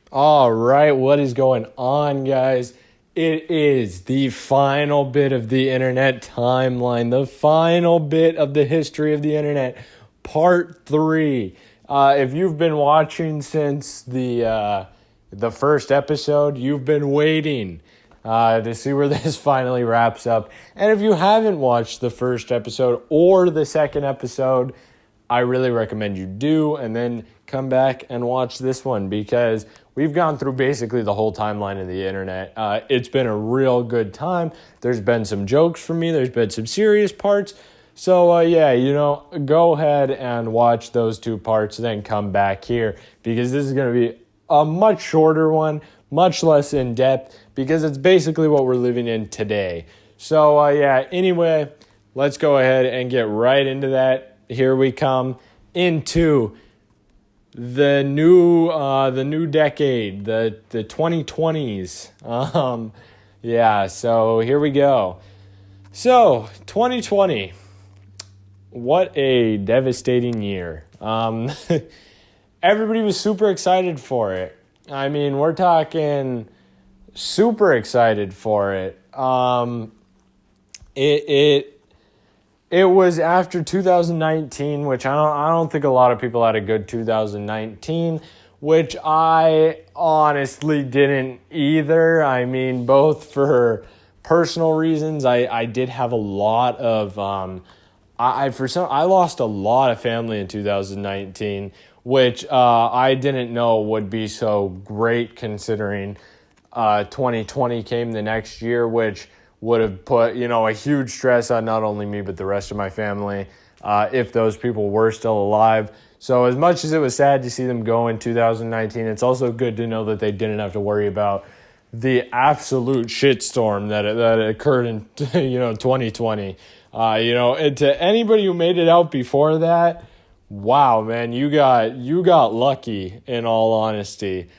All right, what is going on, guys? It is the final bit of the internet timeline, the final bit of the history of the internet, part 3. If you've been watching since the first episode, you've been waiting to see where this finally wraps up. And if you haven't watched the first episode or the second episode, I really recommend you do, and then come back and watch this one because we've gone through basically the whole timeline of the internet. It's been a real good time. There's been some jokes from me. There's been some serious parts. So, go ahead and watch those 2 parts, then come back here because this is going to be a much shorter one, much less in-depth because it's basically what we're living in today. So, anyway, let's go ahead and get right into that. Here we come into the new decade, the 2020s. So here we go. So 2020, what a devastating year. Everybody was super excited for it. I mean, we're talking super excited for it. It was after 2019, which I don't think a lot of people had a good 2019, which I honestly didn't either. I mean, both for personal reasons. I did have a lot of I lost a lot of family in 2019, which I didn't know would be so great considering 2020 came the next year, which would have put, a huge stress on not only me, but the rest of my family, if those people were still alive. So as much as it was sad to see them go in 2019, it's also good to know that they didn't have to worry about the absolute shitstorm that occurred in, 2020. And to anybody who made it out before that, wow, man, you got lucky, in all honesty.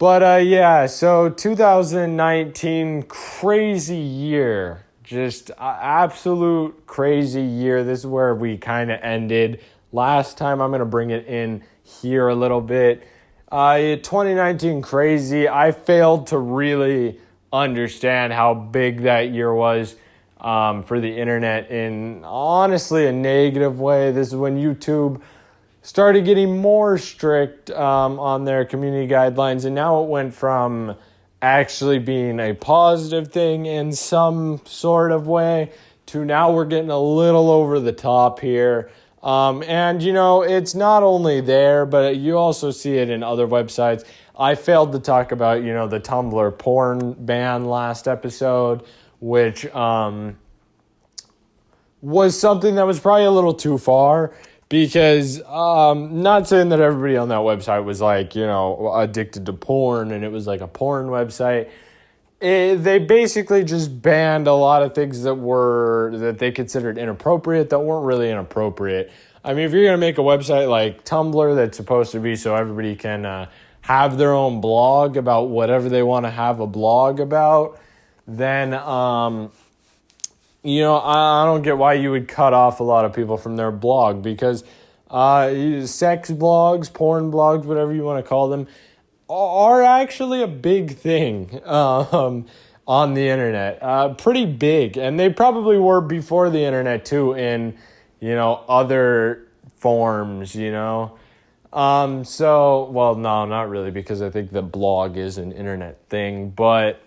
But so 2019, crazy year, just absolute crazy year. This is where we kind of ended. Last time, I'm going to bring it in here a little bit. 2019, crazy. I failed to really understand how big that year was for the internet in, honestly, a negative way. This is when YouTube started getting more strict on their community guidelines, and now it went from actually being a positive thing in some sort of way to now we're getting a little over the top here. And, it's not only there, but you also see it in other websites. I failed to talk about, the Tumblr porn ban last episode, which was something that was probably a little too far. Because, not saying that everybody on that website was addicted to porn and it was like a porn website. They basically just banned a lot of things that they considered inappropriate that weren't really inappropriate. I mean, if you're going to make a website like Tumblr that's supposed to be so everybody can have their own blog about whatever they want to have a blog about, then I don't get why you would cut off a lot of people from their blog because sex blogs, porn blogs, whatever you want to call them, are actually a big thing on the internet. Pretty big. And they probably were before the internet too in, other forms, No, not really because I think the blog is an internet thing. But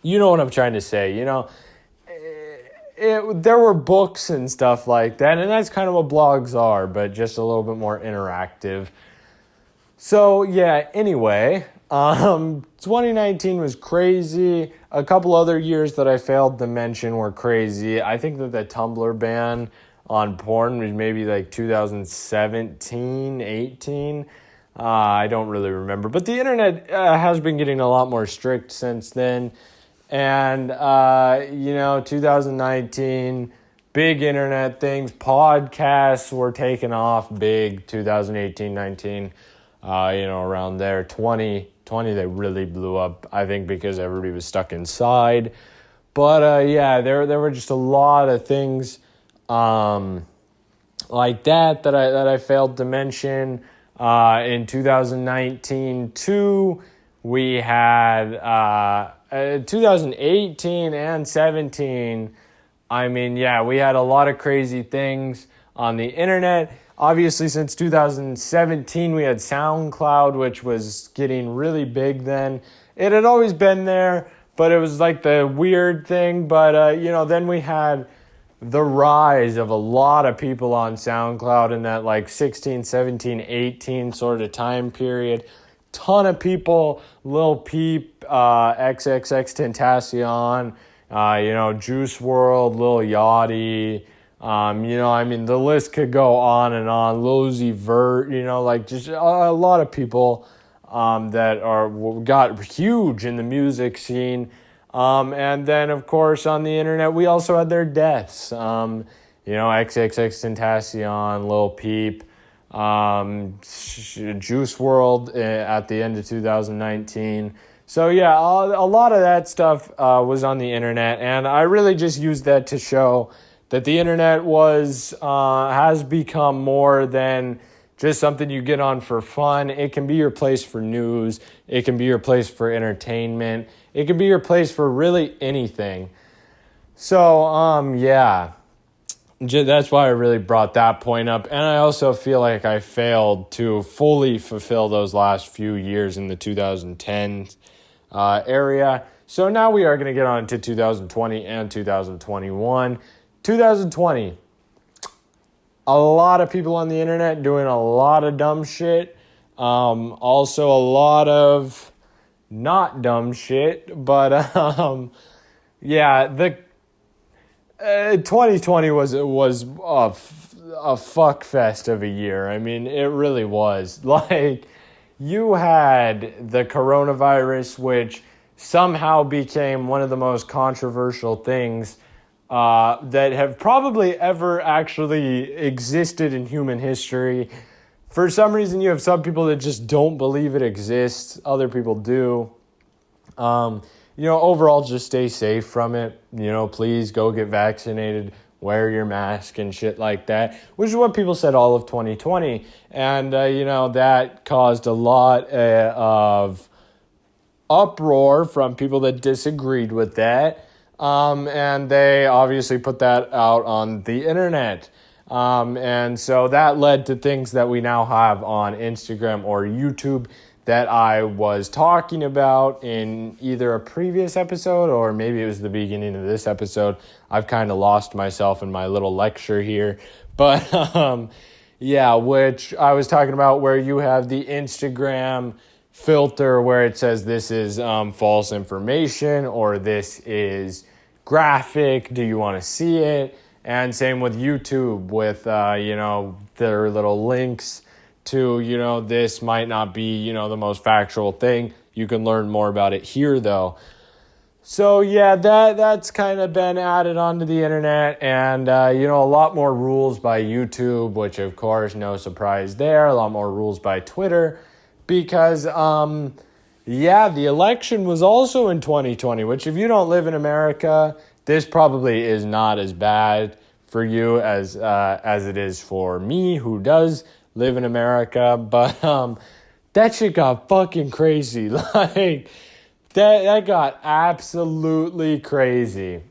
you know what I'm trying to say, there were books and stuff like that, and that's kind of what blogs are, but just a little bit more interactive. So, anyway, 2019 was crazy. A couple other years that I failed to mention were crazy. I think that the Tumblr ban on porn was maybe like 2017, 18. I don't really remember. But the internet has been getting a lot more strict since then. And, 2019, big internet things, podcasts were taking off big, 2018, 19, around there. 2020, they really blew up, I think, because everybody was stuck inside. But, there were just a lot of things like that I failed to mention. In 2019, too, we had 2018 and 17. I mean, yeah, we had a lot of crazy things on the internet. Obviously, since 2017, we had SoundCloud, which was getting really big then. It had always been there, but it was like the weird thing. But, then we had the rise of a lot of people on SoundCloud in that like 16, 17, 18 sort of time period. Ton of people, Lil Peep, XXX Tentacion, Juice World, Lil Yachty, the list could go on and on. Lil Uzi Vert, just a lot of people that got huge in the music scene. And then, of course, on the internet, we also had their deaths. XXX Tentacion, Lil Peep, Juice WRLD at the end of 2019. So, yeah, a lot of that stuff was on the internet. And I really just used that to show that the internet has become more than just something you get on for fun. It can be your place for news. It can be your place for entertainment. It can be your place for really anything. So, that's why I really brought that point up. And I also feel like I failed to fully fulfill those last few years in the 2010s area. So now we are going to get on to 2020 and 2021. 2020. A lot of people on the internet doing a lot of dumb shit. Also a lot of not dumb shit. But, the 2020 was a fuck fest of a year. I mean, it really was. Like, you had the coronavirus, which somehow became one of the most controversial things that have probably ever actually existed in human history. For some reason, you have some people that just don't believe it exists. Other people do. Overall, just stay safe from it. Please go get vaccinated, wear your mask and shit like that, which is what people said all of 2020. And, that caused a lot of uproar from people that disagreed with that. And they obviously put that out on the internet. And so that led to things that we now have on Instagram or YouTube that I was talking about in either a previous episode or maybe it was the beginning of this episode. I've kind of lost myself in my little lecture here. But, which I was talking about where you have the Instagram filter where it says this is false information or this is graphic. Do you want to see it? And same with YouTube with, their little links to, this might not be, the most factual thing. You can learn more about it here, though. So, yeah, that's kind of been added onto the internet. And, a lot more rules by YouTube, which, of course, no surprise there. A lot more rules by Twitter. Because, the election was also in 2020, which if you don't live in America, this probably is not as bad for you as it is for me, who does live in America. But that shit got fucking crazy. Like, that got absolutely crazy.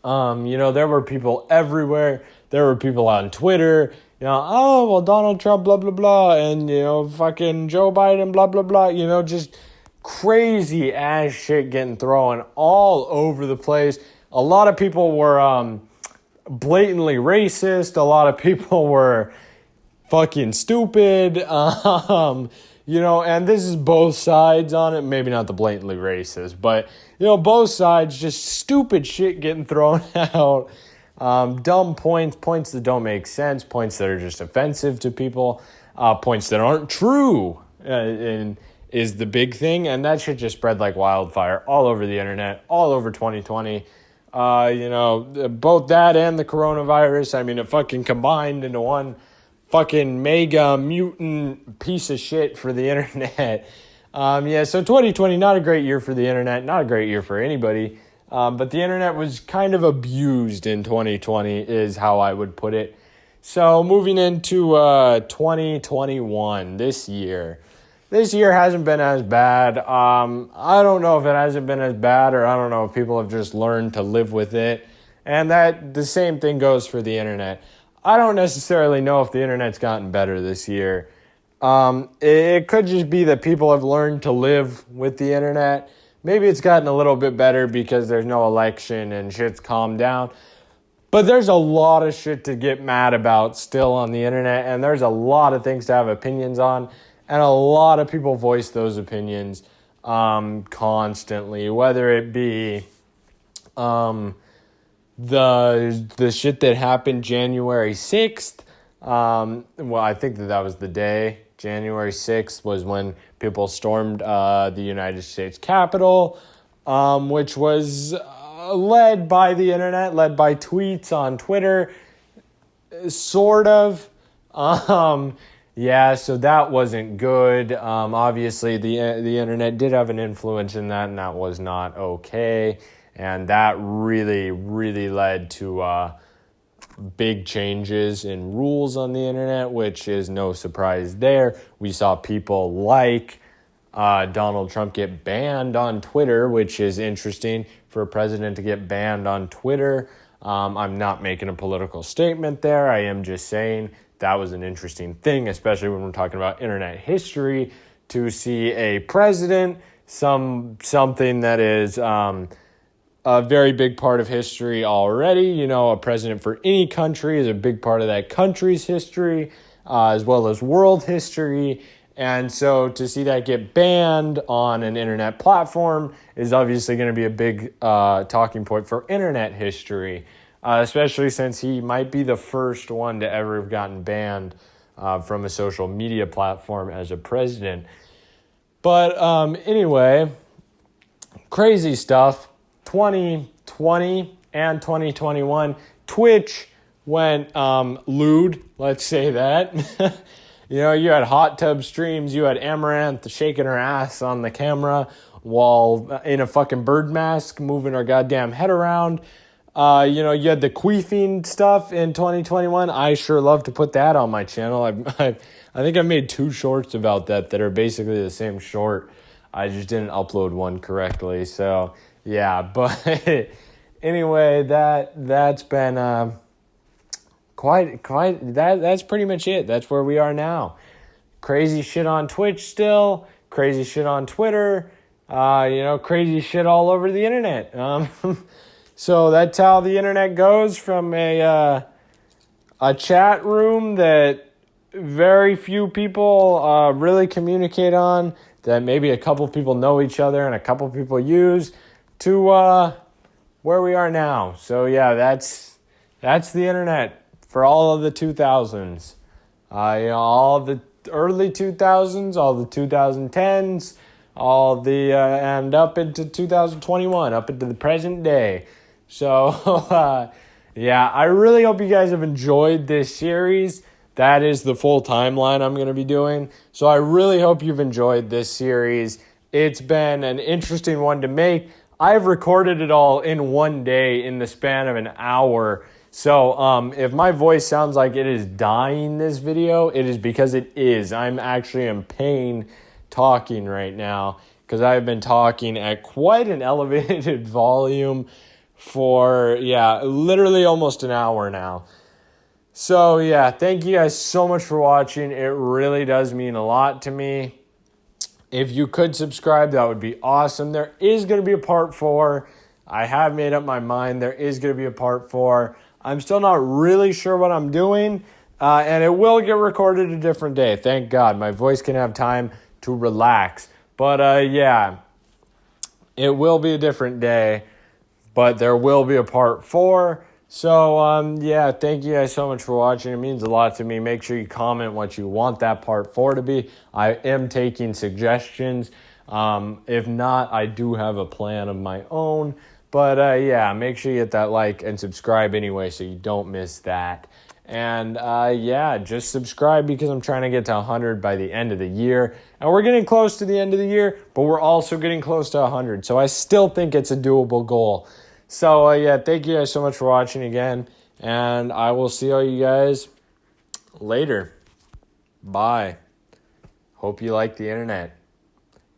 There were people everywhere. There were people on Twitter. Donald Trump, blah, blah, blah, and, fucking Joe Biden, blah, blah, blah, just crazy ass shit getting thrown all over the place. A lot of people were blatantly racist. A lot of people were fucking stupid, and this is both sides on it. Maybe not the blatantly racist, but, both sides, just stupid shit getting thrown out. Dumb points that don't make sense, points that are just offensive to people, points that aren't true, and is the big thing. And that shit just spread like wildfire all over the internet, all over 2020. Both that and the coronavirus, I mean, it fucking combined into one fucking mega mutant piece of shit for the internet. So 2020, not a great year for the internet, not a great year for anybody. But the internet was kind of abused in 2020 is how I would put it. So moving into 2021, this year. This year hasn't been as bad. I don't know if it hasn't been as bad, or I don't know if people have just learned to live with it. And that the same thing goes for the internet. I don't necessarily know if the internet's gotten better this year. It could just be that people have learned to live with the internet. Maybe it's gotten a little bit better because there's no election and shit's calmed down. But there's a lot of shit to get mad about still on the internet, and there's a lot of things to have opinions on, and a lot of people voice those opinions constantly, whether it be the shit that happened January 6th. Well, I think that was the day. January 6th was when people stormed the United States Capitol, which was led by the internet, led by tweets on Twitter, sort of. Yeah, so that wasn't good. Obviously, the internet did have an influence in that, and that was not okay. And that really, really led to big changes in rules on the internet, which is no surprise there. We saw people like Donald Trump get banned on Twitter, which is interesting for a president to get banned on Twitter. I'm not making a political statement there. I am just saying that was an interesting thing, especially when we're talking about internet history, to see a president, something that is a very big part of history already. You know, a president for any country is a big part of that country's history, as well as world history. And so to see that get banned on an internet platform is obviously going to be a big talking point for internet history, especially since he might be the first one to ever have gotten banned from a social media platform as a president. But anyway, crazy stuff. 2020 and 2021, Twitch went lewd, let's say that. You know, you had hot tub streams, you had Amaranth shaking her ass on the camera while in a fucking bird mask, moving her goddamn head around. You know, you had the queefing stuff in 2021. I sure love to put that on my channel. I think I made 2 shorts about that are basically the same short. I just didn't upload one correctly. So, yeah, but anyway, that's been that's pretty much it. That's where we are now. Crazy shit on Twitch still, crazy shit on Twitter, you know, crazy shit all over the internet. So that's how the internet goes, from a chat room that very few people really communicate on, that maybe a couple people know each other and a couple people use, to where we are now. So yeah, that's the internet for all of the 2000s. You know, all of the early 2000s, all the 2010s, all the and up into 2021, up into the present day. So yeah, I really hope you guys have enjoyed this series. That is the full timeline I'm going to be doing. So I really hope you've enjoyed this series. It's been an interesting one to make. I've recorded it all in one day in the span of an hour. So if my voice sounds like it is dying this video, it is because it is. I'm actually in pain talking right now because I've been talking at quite an elevated volume for, literally almost an hour now. So, yeah, thank you guys so much for watching. It really does mean a lot to me. If you could subscribe, that would be awesome. There is going to be a part 4. I have made up my mind. There is going to be a part 4. I'm still not really sure what I'm doing, and it will get recorded a different day. Thank God. My voice can have time to relax. But, yeah, it will be a different day, but there will be a part 4. So, yeah, thank you guys so much for watching. It means a lot to me. Make sure you comment what you want that part 4 to be. I am taking suggestions. If not, I do have a plan of my own. But, yeah, make sure you hit that like and subscribe anyway so you don't miss that. And, yeah, just subscribe because I'm trying to get to 100 by the end of the year. And we're getting close to the end of the year, but we're also getting close to 100. So I still think it's a doable goal. So, yeah, thank you guys so much for watching again. And I will see all you guys Later. Bye. Hope you like the internet.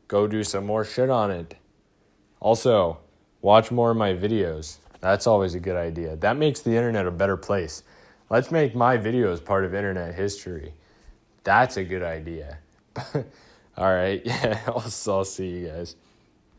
Go do some more shit on it. Also, watch more of my videos. That's always a good idea. That makes the internet a better place. Let's make my videos part of internet history. That's a good idea. All right. Yeah, I'll see you guys.